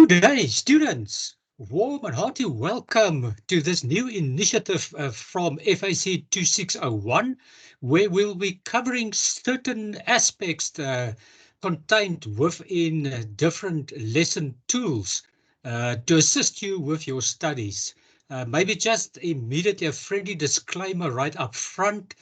Good day, students. Warm and hearty welcome to this new initiative from FAC 2601, where we'll be covering certain aspects contained within different lesson tools to assist you with your studies. Maybe just immediately a friendly disclaimer right up front.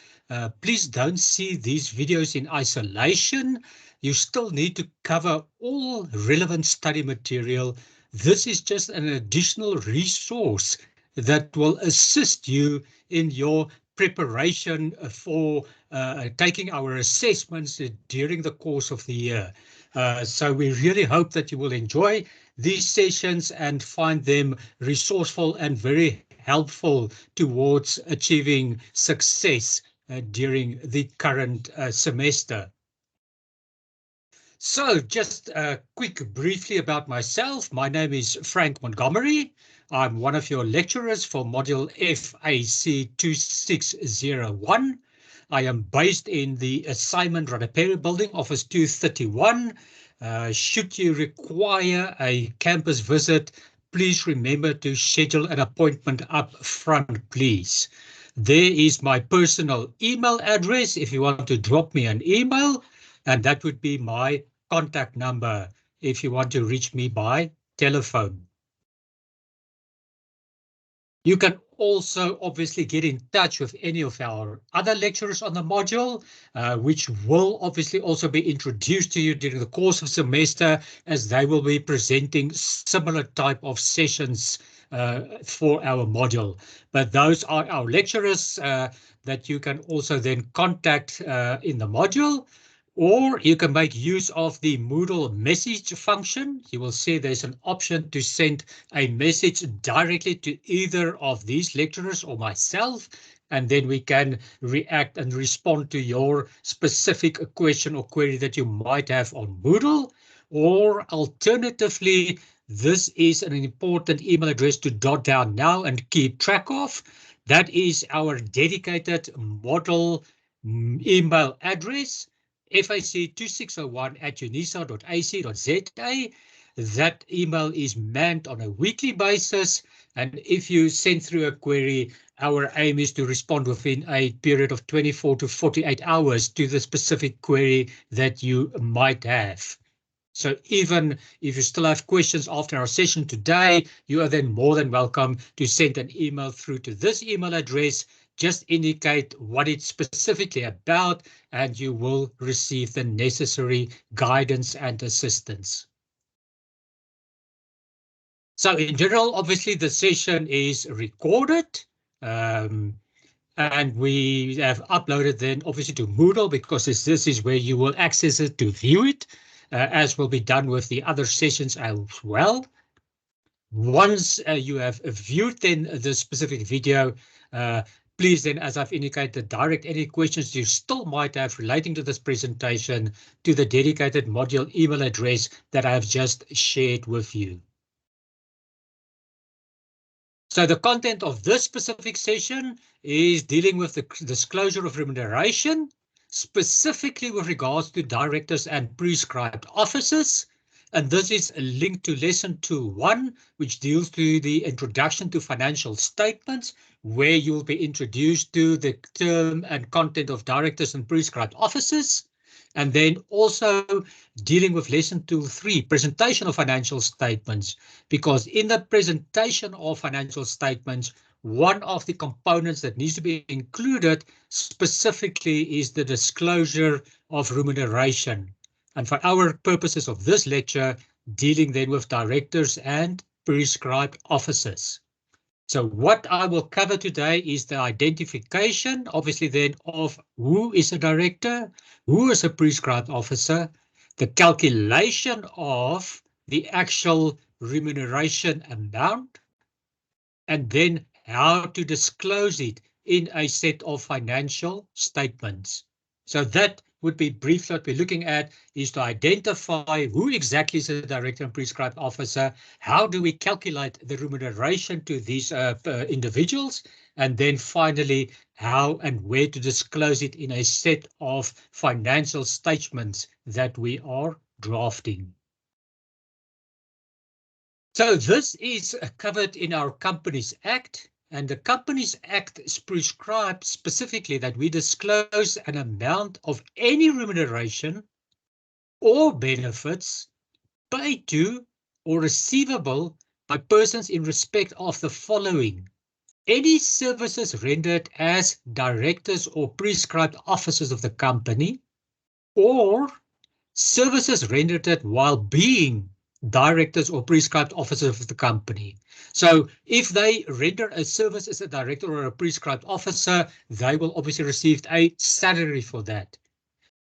Please don't see these videos in isolation. You still need to cover all relevant study material. This is just an additional resource that will assist you in your preparation for taking our assessments during the course of the year. So we really hope that you will enjoy these sessions and find them resourceful and very helpful towards achieving success during the current semester. So just quick briefly about myself. My name is Frank Montgomery. I'm one of your lecturers for module FAC 2601. I am based in the assignment Radaperi building, office 231. Should you require a campus visit, please remember to schedule an appointment up front, please. There is my personal email address if you want to drop me an email, and that would be my contact number if you want to reach me by telephone. You can also obviously get in touch with any of our other lecturers on the module, which will obviously also be introduced to you during the course of semester, as they will be presenting similar type of sessions for our module. But those are our lecturers that you can also then contact in the module. Or you can make use of the Moodle message function. You will see there's an option to send a message directly to either of these lecturers or myself, and then we can react and respond to your specific question or query that you might have on Moodle. Or alternatively, this is an important email address to jot down now and keep track of. That is our dedicated model email address, fac2601@unisa.ac.za. That email is manned on a weekly basis, and if you send through a query, our aim is to respond within a period of 24 to 48 hours to the specific query that you might have. So even if you still have questions after our session today, you are then more than welcome to send an email through to this email address. Just indicate what it's specifically about, and you will receive the necessary guidance and assistance. So in general, obviously the session is recorded, and we have uploaded then obviously to Moodle, because this is where you will access it to view it, as will be done with the other sessions as well. Once you have viewed then the specific video, please then, as I've indicated, direct any questions you still might have relating to this presentation to the dedicated module email address that I have just shared with you. So the content of this specific session is dealing with the disclosure of remuneration, specifically with regards to directors and prescribed officers. And this is linked to lesson 2.1, which deals to the introduction to financial statements, where you'll be introduced to the term and content of directors and prescribed officers. And then also dealing with lesson 2.3, presentation of financial statements, because in the presentation of financial statements, one of the components that needs to be included specifically is the disclosure of remuneration. And for our purposes of this lecture, dealing then with directors and prescribed officers. So what I will cover today is the identification, obviously then, of who is a director, who is a prescribed officer, the calculation of the actual remuneration amount, and then how to disclose it in a set of financial statements. So that would be brief. What we're looking at is to identify who exactly is a director and prescribed officer, how do we calculate the remuneration to these individuals, and then finally how and where to disclose it in a set of financial statements that we are drafting. So this is covered in our Companies Act, and the Companies Act prescribes specifically that we disclose an amount of any remuneration or benefits paid to or receivable by persons in respect of the following: any services rendered as directors or prescribed officers of the company, or services rendered while being directors or prescribed officers of the company. So if they render a service as a director or a prescribed officer, they will obviously receive a salary for that.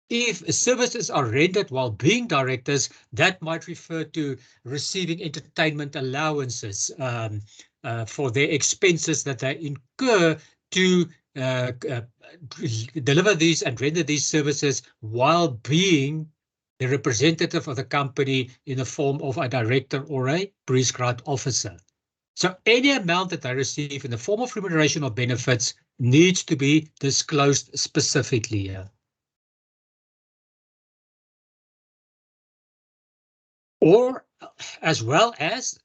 If services are rendered while being directors, that might refer to receiving entertainment allowances for their expenses that they incur to deliver these and render these services while being the representative of the company in the form of a director or a prescribed officer. So any amount that they receive in the form of remuneration or benefits needs to be disclosed specifically here. Or as well as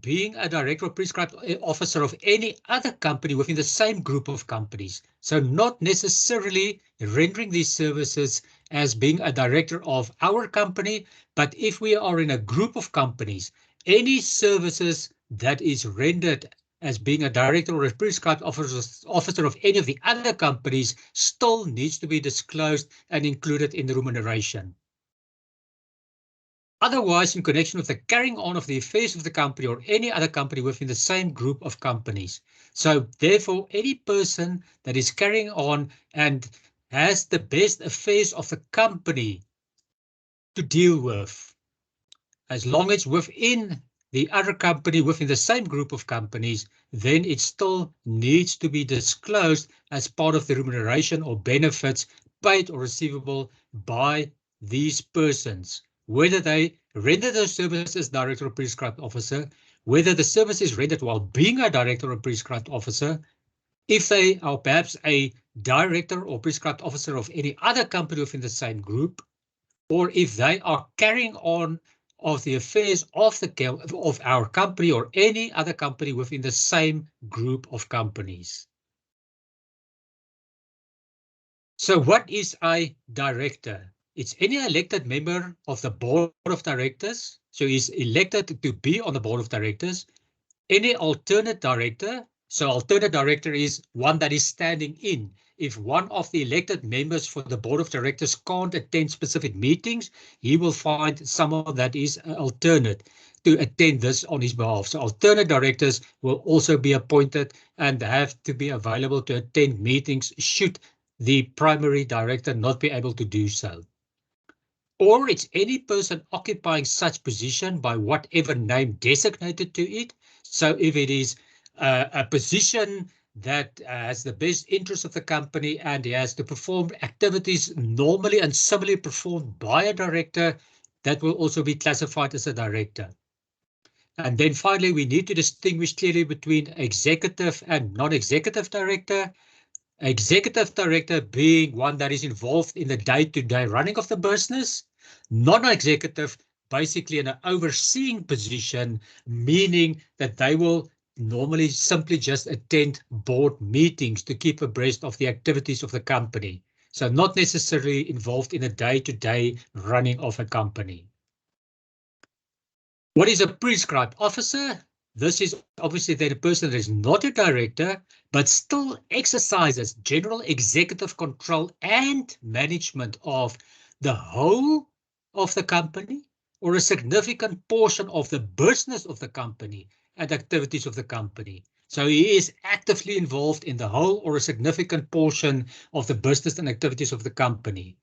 being a director or prescribed officer of any other company within the same group of companies. So not necessarily rendering these services as being a director of our company, but if we are in a group of companies, any services that is rendered as being a director or a prescribed officer of any of the other companies still needs to be disclosed and included in the remuneration. Otherwise, in connection with the carrying on of the affairs of the company or any other company within the same group of companies. So therefore, any person that is carrying on and has the best affairs of the company to deal with, as long as within the other company, within the same group of companies, then it still needs to be disclosed as part of the remuneration or benefits paid or receivable by these persons, whether they render those services as director or prescribed officer, whether the service is rendered while being a director or prescribed officer, if they are perhaps a director or prescribed officer of any other company within the same group, or if they are carrying on of the affairs of our company or any other company within the same group of companies. So what is a director? It's any elected member of the board of directors. So he's elected to be on the board of directors. Any alternate director. So alternate director is one that is standing in. If one of the elected members for the board of directors can't attend specific meetings, he will find someone that is alternate to attend this on his behalf. So alternate directors will also be appointed and have to be available to attend meetings should the primary director not be able to do so. Or it's any person occupying such position by whatever name designated to it. So if it is a position that has the best interest of the company and he has to perform activities normally and similarly performed by a director, that will also be classified as a director. And then finally, we need to distinguish clearly between executive and non-executive director. Executive director being one that is involved in the day-to-day running of the business. Non-executive, basically in an overseeing position, meaning that they will normally simply just attend board meetings to keep abreast of the activities of the company. So not necessarily involved in a day-to-day running of a company. What is a prescribed officer? This is obviously the person that is not a director, but still exercises general executive control and management of the whole of the company or a significant portion of the business of the company and activities of the company. So he is actively involved in the whole or a significant portion of the business and activities of the company.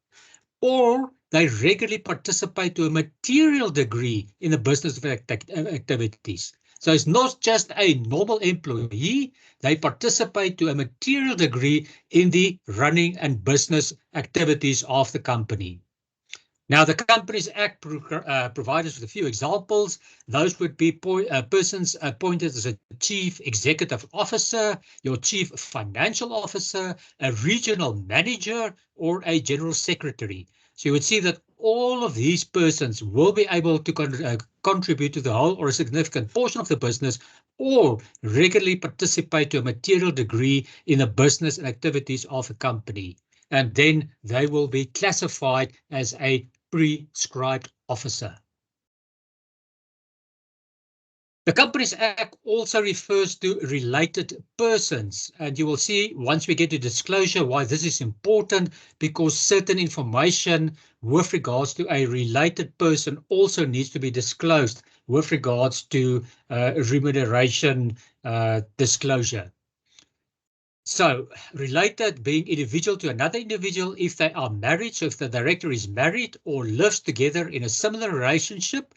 Or they regularly participate to a material degree in the business of activities. So it's not just a normal employee, they participate to a material degree in the running and business activities of the company. Now, the Companies Act provides us with a few examples. Those would be persons appointed as a chief executive officer, your chief financial officer, a regional manager, or a general secretary. So you would see that all of these persons will be able to contribute to the whole or a significant portion of the business or regularly participate to a material degree in the business and activities of a company. And then they will be classified as a prescribed officer. The Companies Act also refers to related persons, and you will see once we get to disclosure why this is important, because certain information with regards to a related person also needs to be disclosed with regards to remuneration disclosure. So related being individual to another individual if they are married, so if the director is married or lives together in a similar relationship,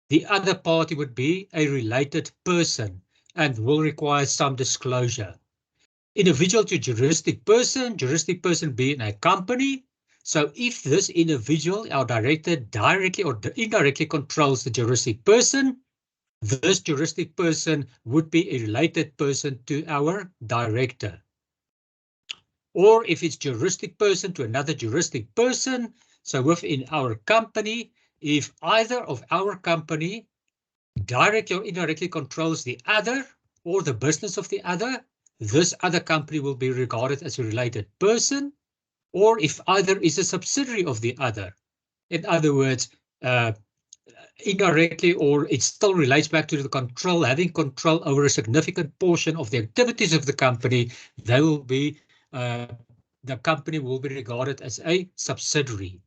the other party would be a related person and will require some disclosure. Individual to juristic person being a company. So if this individual, our director, directly or indirectly controls the juristic person, this juristic person would be a related person to our director. Or if it's juristic person to another juristic person, so within our company, if either of our company directly or indirectly controls the other or the business of the other, this other company will be regarded as a related person, or if either is a subsidiary of the other. In other words, indirectly, or it still relates back to the control, having control over a significant portion of the activities of the company, they will be, the company will be regarded as a subsidiary.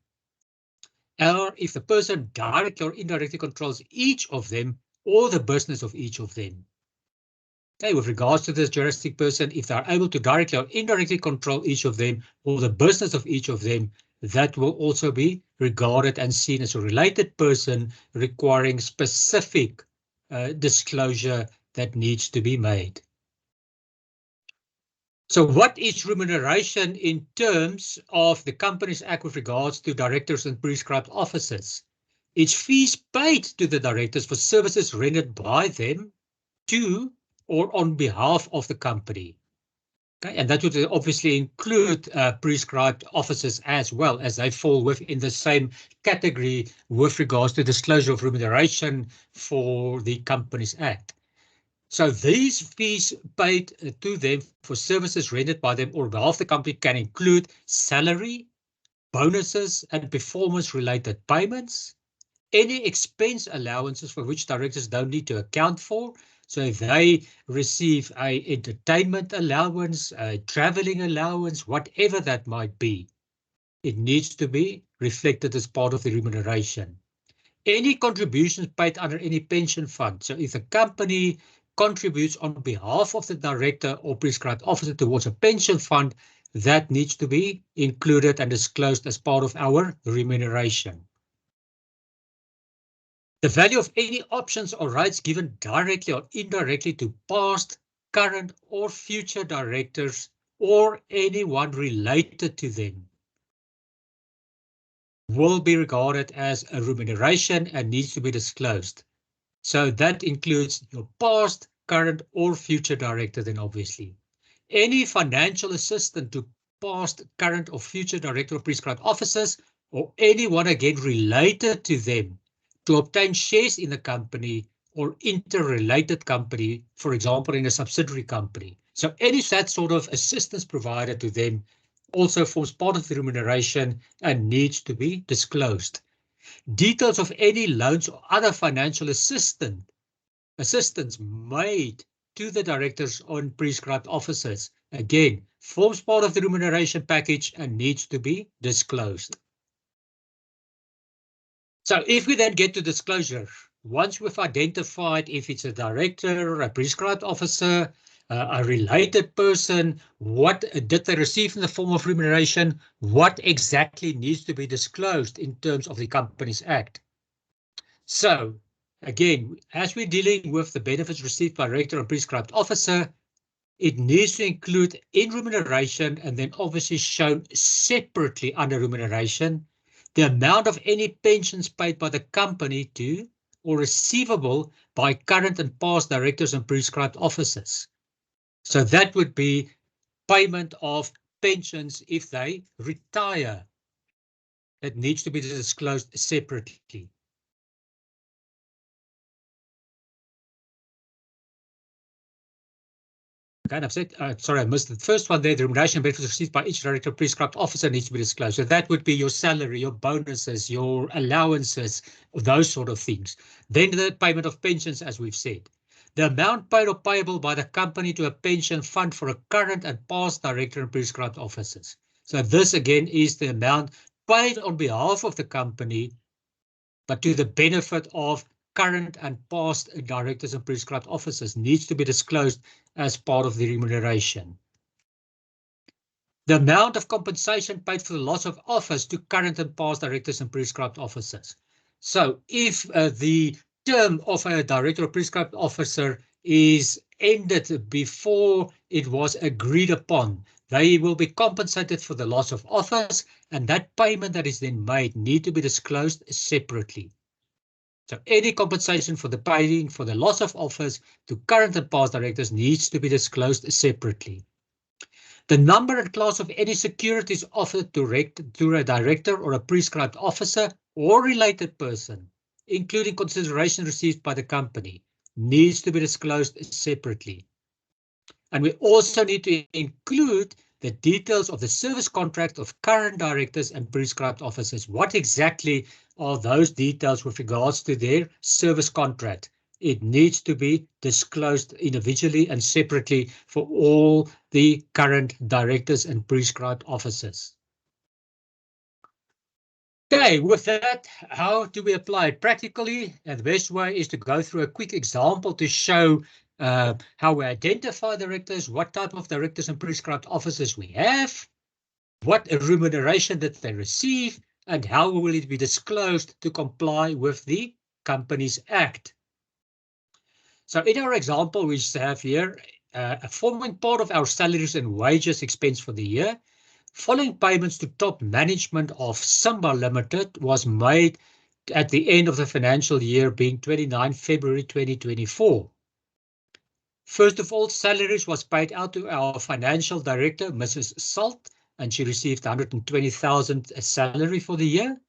Or if the person directly or indirectly controls each of them or the business of each of them. Okay, with regards to this juristic person, if they're able to directly or indirectly control each of them or the business of each of them, that will also be regarded and seen as a related person requiring specific disclosure that needs to be made. So what is remuneration in terms of the Companies Act with regards to directors and prescribed officers? It's fees paid to the directors for services rendered by them to or on behalf of the company. Okay, and that would obviously include prescribed officers as well, as they fall within the same category with regards to disclosure of remuneration for the Companies Act. So these fees paid to them for services rendered by them or on behalf of the company can include salary, bonuses, and performance-related payments, any expense allowances for which directors don't need to account for. So if they receive an entertainment allowance, a traveling allowance, whatever that might be, it needs to be reflected as part of the remuneration. Any contributions paid under any pension fund. So if a company contributes on behalf of the director or prescribed officer towards a pension fund, that needs to be included and disclosed as part of our remuneration. The value of any options or rights given directly or indirectly to past, current, or future directors or anyone related to them will be regarded as a remuneration and needs to be disclosed. So that includes your past, current, or future director then obviously. Any financial assistance to past, current, or future director or prescribed officers or anyone again related to them to obtain shares in the company or interrelated company, for example, in a subsidiary company. So any that sort of assistance provided to them also forms part of the remuneration and needs to be disclosed. Details of any loans or other financial assistance made to the directors on prescribed officers, again, forms part of the remuneration package and needs to be disclosed. So if we then get to disclosure, once we've identified if it's a director, a prescribed officer, a related person, what did they receive in the form of remuneration, what exactly needs to be disclosed in terms of the Companies Act. So again, as we're dealing with the benefits received by director and prescribed officer, it needs to include in remuneration and then obviously shown separately under remuneration the amount of any pensions paid by the company to or receivable by current and past directors and prescribed officers. So that would be payment of pensions if they retire. It needs to be disclosed separately. Okay, and I've said, sorry, I missed the first one there. The remuneration benefits received by each director prescribed officer needs to be disclosed. So that would be your salary, your bonuses, your allowances, those sort of things. Then the payment of pensions, as we've said. The amount paid or payable by the company to a pension fund for a current and past director and prescribed officers. So this again is the amount paid on behalf of the company, but to the benefit of current and past directors and prescribed officers, needs to be disclosed as part of the remuneration. The amount of compensation paid for the loss of office to current and past directors and prescribed officers. So if the term of a director or prescribed officer is ended before it was agreed upon, they will be compensated for the loss of office, and that payment that is then made need to be disclosed separately. So any compensation for the paying for the loss of office to current and past directors needs to be disclosed separately. The number and class of any securities offered to a director or a prescribed officer or related person, including consideration received by the company, needs to be disclosed separately. And we also need to include the details of the service contract of current directors and prescribed officers. What exactly are those details with regards to their service contract? It needs to be disclosed individually and separately for all the current directors and prescribed officers. Okay, with that, how do we apply it practically? And the best way is to go through a quick example to show how we identify directors, what type of directors and prescribed officers we have, what remuneration that they receive, and how will it be disclosed to comply with the Companies Act. So in our example, we have here forming part of our salaries and wages expense for the year. Following payments to top management of Simba Limited was made at the end of the financial year, being 29 February 2024. First of all, salaries was paid out to our financial director, Mrs. Salt, and she received 120,000 as salary for the year.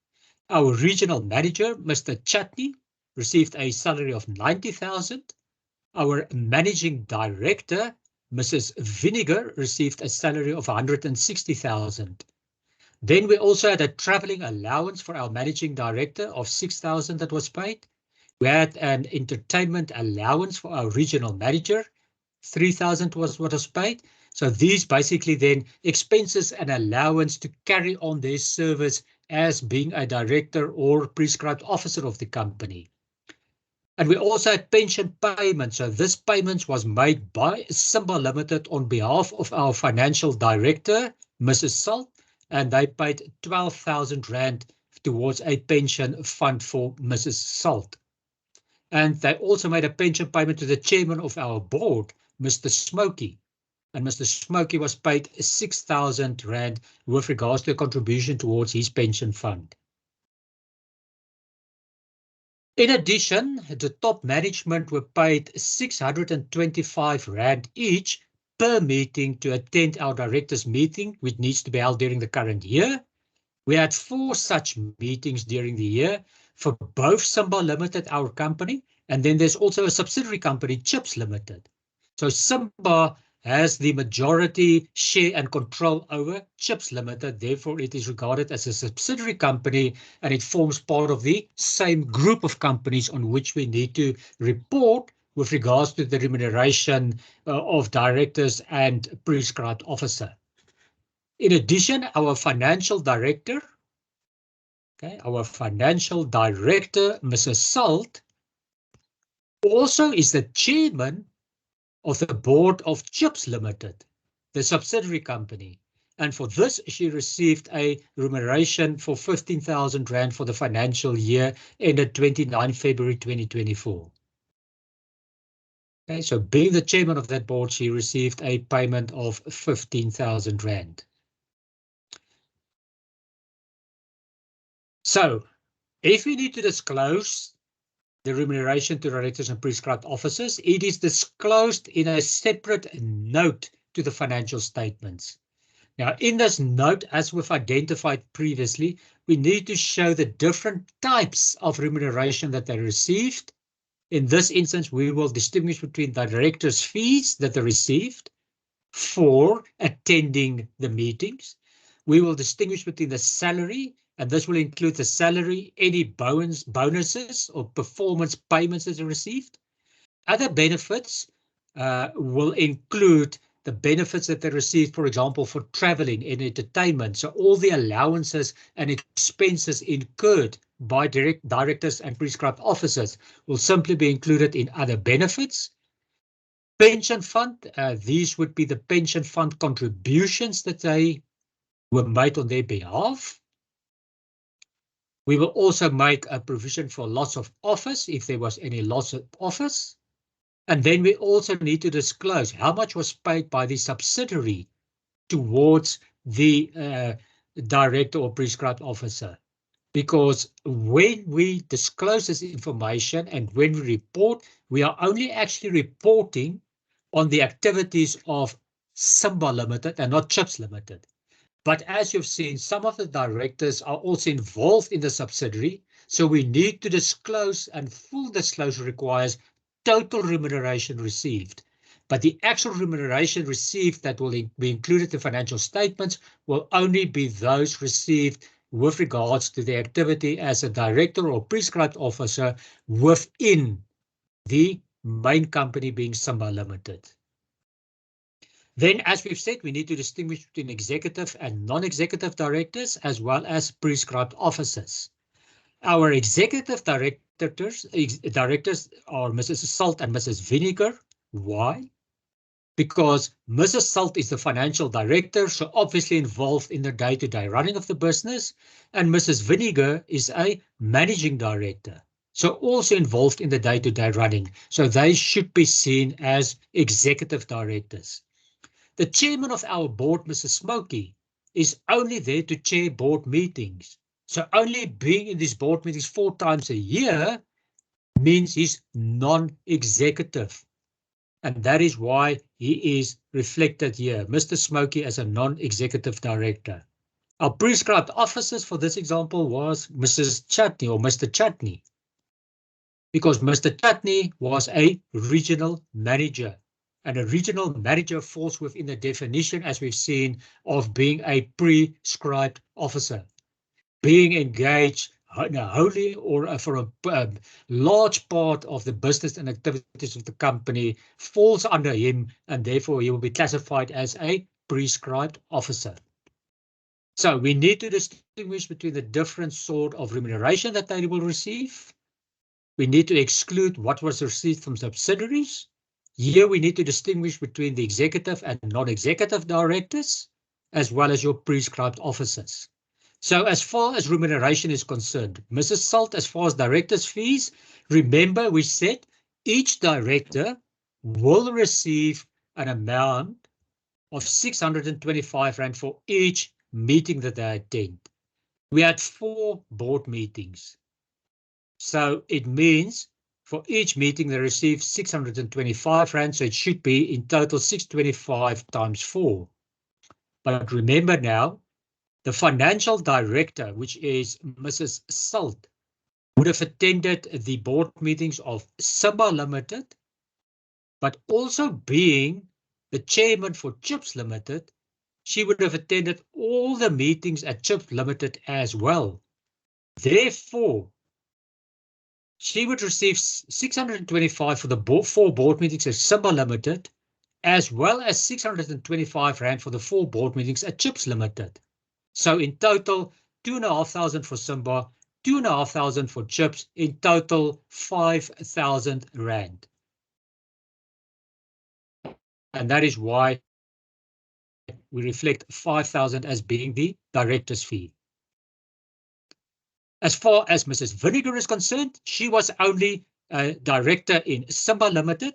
Our regional manager, Mr. Chutney, received a salary of 90,000. Our managing director, Mrs. Vinegar, received a salary of 160,000. Then we also had a traveling allowance for our managing director of 6,000 that was paid. We had an entertainment allowance for our regional manager, 3,000 was what was paid. So these basically then expenses and allowance to carry on their service as being a director or prescribed officer of the company. And we also had pension payments. So this payment was made by Simba Limited on behalf of our financial director, Mrs. Salt, and they paid 12,000 Rand towards a pension fund for Mrs. Salt. And they also made a pension payment to the chairman of our board, Mr. Smokey. And Mr. Smokey was paid 6,000 Rand with regards to a contribution towards his pension fund. In addition, the top management were paid 625 Rand each per meeting to attend our directors' meeting, which needs to be held during the current year. We had 4 such meetings during the year for both Simba Limited, our company, and then there's also a subsidiary company, Chips Limited. So Simba has the majority share and control over Chips Limited. Therefore, it is regarded as a subsidiary company, and it forms part of the same group of companies on which we need to report with regards to the remuneration of directors and prescribed officer. In addition, our financial director, Mrs. Salt, also is the chairman of the board of Chips Limited, the subsidiary company. And for this, she received a remuneration for 15,000 Rand for the financial year ended 29 February 2024. Okay, so being the chairman of that board, she received a payment of 15,000 Rand. So if we need to disclose the remuneration to directors and prescribed officers, it is disclosed in a separate note to the financial statements. Now, in this note, as we've identified previously, we need to show the different types of remuneration that they received. In this instance, we will distinguish between the director's fees that they received for attending the meetings. We will distinguish between the salary, and this will include the salary, any bonuses or performance payments that they received. Other benefits will include the benefits that they receive, for example, for traveling and entertainment. So all the allowances and expenses incurred by directors and prescribed officers will simply be included in other benefits. Pension fund, these would be the pension fund contributions that they were made on their behalf. We will also make a provision for loss of office if there was any loss of office. And then we also need to disclose how much was paid by the subsidiary towards the director or prescribed officer. Because when we disclose this information and when we report, we are only actually reporting on the activities of Simba Limited and not Chips Limited. But as you've seen, some of the directors are also involved in the subsidiary, so we need to disclose, and full disclosure requires total remuneration received. But the actual remuneration received that will be included in financial statements will only be those received with regards to the activity as a director or prescribed officer within the main company being Simba Limited. Then, as we've said, we need to distinguish between executive and non-executive directors as well as prescribed officers. Our executive directors are Mrs. Salt and Mrs. Vinegar. Why? Because Mrs. Salt is the financial director, so obviously involved in the day-to-day running of the business, and Mrs. Vinegar is a managing director, so also involved in the day-to-day running, so they should be seen as executive directors. The chairman of our board, Mr. Smokey, is only there to chair board meetings. So only being in these board meetings 4 times a year means he's non-executive. And that is why he is reflected here, Mr. Smokey as a non-executive director. Our prescribed officers for this example was Mrs. Chutney or Mr. Chutney, because Mr. Chutney was a regional manager. And a regional manager falls within the definition, as we've seen, of being a prescribed officer, being engaged wholly or for a large part of the business and activities of the company falls under him, and therefore he will be classified as a prescribed officer. So we need to distinguish between the different sort of remuneration that they will receive. We need to exclude what was received from subsidiaries. Here we need to distinguish between the executive and non-executive directors, as well as your prescribed officers. So as far as remuneration is concerned, Mrs. Salt, as far as director's fees, remember we said each director will receive an amount of 625 Rand for each meeting that they attend. We had 4 board meetings. So it means for each meeting, they receive 625 Rand, so it should be in total 625 times 4. But remember now, the financial director, which is Mrs. Salt, would have attended the board meetings of Simba Limited, but also being the chairman for Chips Limited, she would have attended all the meetings at Chips Limited as well. Therefore, she would receive 625 for the 4 board meetings at Simba Limited, as well as 625 Rand for the 4 board meetings at Chips Limited. So in total, 2,500 for Simba, 2,500 for Chips, in total 5,000 Rand. And that is why we reflect 5,000 as being the director's fee. As far as Mrs. Vinegar is concerned, she was only a director in Simba Limited,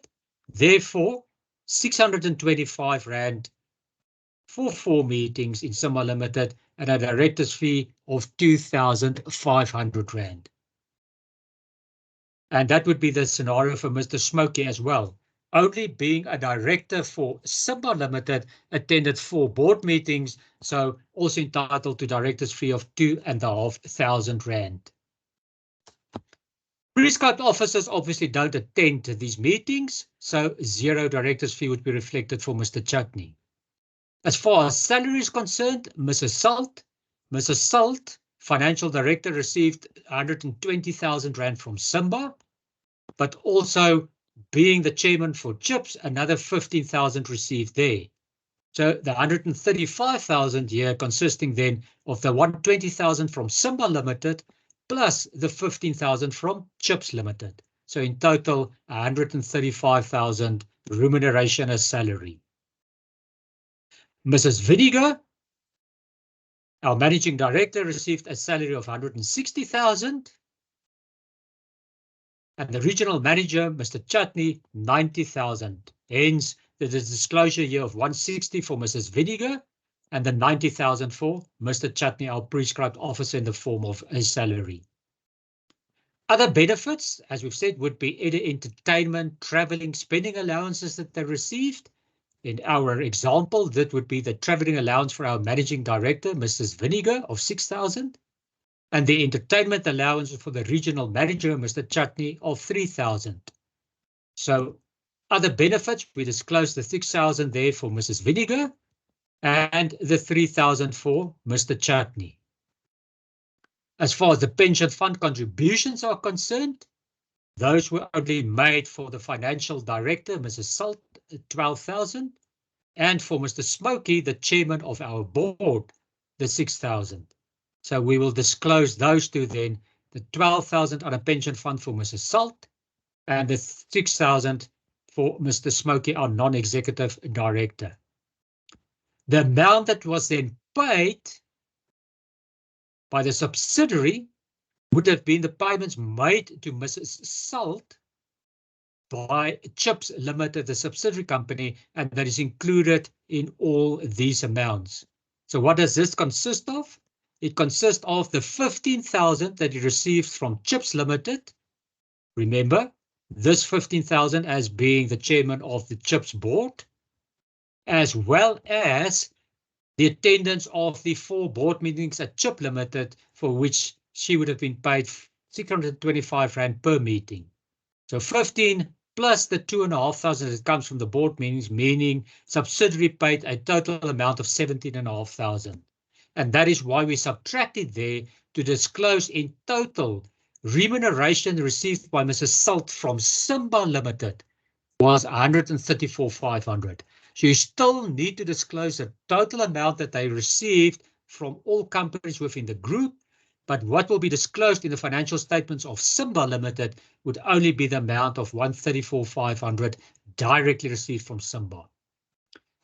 therefore 625 Rand for 4 meetings in Simba Limited and a director's fee of 2,500 Rand. And that would be the scenario for Mr. Smokey as well. only being a director for Simba Limited, attended 4 board meetings, so also entitled to director's fee of R2,500. Prescribed officers obviously don't attend these meetings, so 0 director's fee would be reflected for Mr. Chutney. As far as salary is concerned, Mrs. Salt, financial director, received R120,000 from Simba, but also being the chairman for CHIPS, another 15,000 received there. So the 135,000 here consisting then of the 120,000 from Simba Limited plus the 15,000 from CHIPS Limited. So in total, 135,000 remuneration as salary. Mrs. Vinegar, our managing director, received a salary of 160,000. And the regional manager, Mr. Chutney, 90,000. Hence, there's a disclosure here of 160 for Mrs. Vinegar and the 90,000 for Mr. Chutney, our prescribed officer, in the form of a salary. Other benefits, as we've said, would be either entertainment, traveling, spending allowances that they received. In our example, that would be the traveling allowance for our managing director, Mrs. Vinegar, of 6,000. And the entertainment allowance for the regional manager, Mr. Chutney, of 3,000. So other benefits, we disclosed the 6,000 there for Mrs. Vinegar and the 3,000 for Mr. Chutney. As far as the pension fund contributions are concerned, those were only made for the financial director, Mrs. Salt, 12,000, and for Mr. Smokey, the chairman of our board, the 6,000. So we will disclose those two then, the 12,000 on a pension fund for Mrs. Salt and the 6,000 for Mr. Smokey, our non-executive director. The amount that was then paid by the subsidiary would have been the payments made to Mrs. Salt by CHIPS Limited, the subsidiary company, and that is included in all these amounts. So what does this consist of? It consists of the 15,000 that he received from CHIPS Limited. Remember, this 15,000 as being the chairman of the CHIPS board, as well as the attendance of the 4 board meetings at CHIP Limited, for which she would have been paid R625 per meeting. So 15 plus the 2,500 that comes from the board meetings, meaning subsidiary paid a total amount of 17,500. And that is why we subtracted there to disclose in total remuneration received by Mrs. Salt from Simba Limited was 134,500. So you still need to disclose the total amount that they received from all companies within the group, but what will be disclosed in the financial statements of Simba Limited would only be the amount of 134,500 directly received from Simba.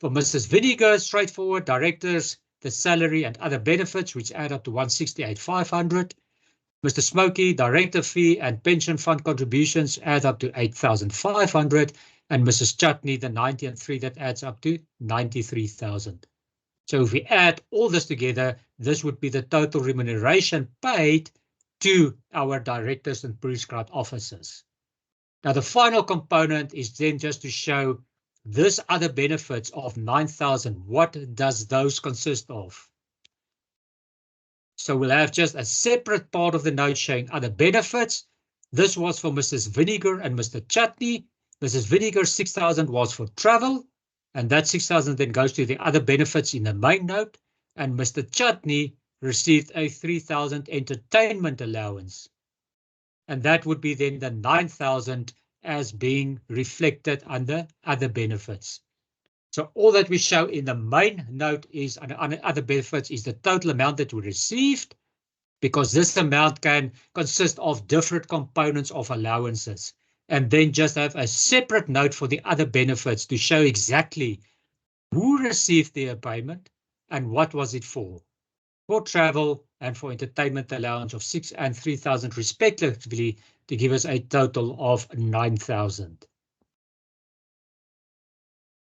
For Mrs. Vinegar, straightforward, directors, the salary and other benefits, which add up to 168,500. Mr. Smokey, director fee and pension fund contributions add up to 8,500. And Mrs. Chutney, the 90 and 3, that adds up to 93,000. So if we add all this together, this would be the total remuneration paid to our directors and prescribed officers. Now, the final component is then just to show this other benefits of 9,000. What does those consist of? So we'll have just a separate part of the note showing other benefits. This was for Mrs. Vinegar and Mr. Chutney. Mrs. Vinegar, 6,000 was for travel, and that 6,000 then goes to the other benefits in the main note. And Mr. Chutney received a 3,000 entertainment allowance. And that would be then the 9,000 as being reflected under other benefits. So all that we show in the main note is under other benefits is the total amount that we received, because this amount can consist of different components of allowances, and then just have a separate note for the other benefits to show exactly who received their payment and what was it for travel and for entertainment allowance of 6,000 and 3,000 respectively, to give us a total of 9,000.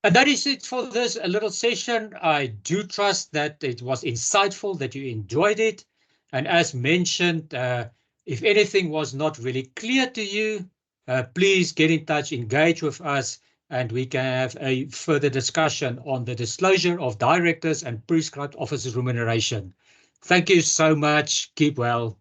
And that is it for this little session. I do trust that it was insightful, that you enjoyed it. And as mentioned, if anything was not really clear to you, please get in touch, engage with us, and we can have a further discussion on the disclosure of directors and prescribed officers' remuneration. Thank you so much. Keep well.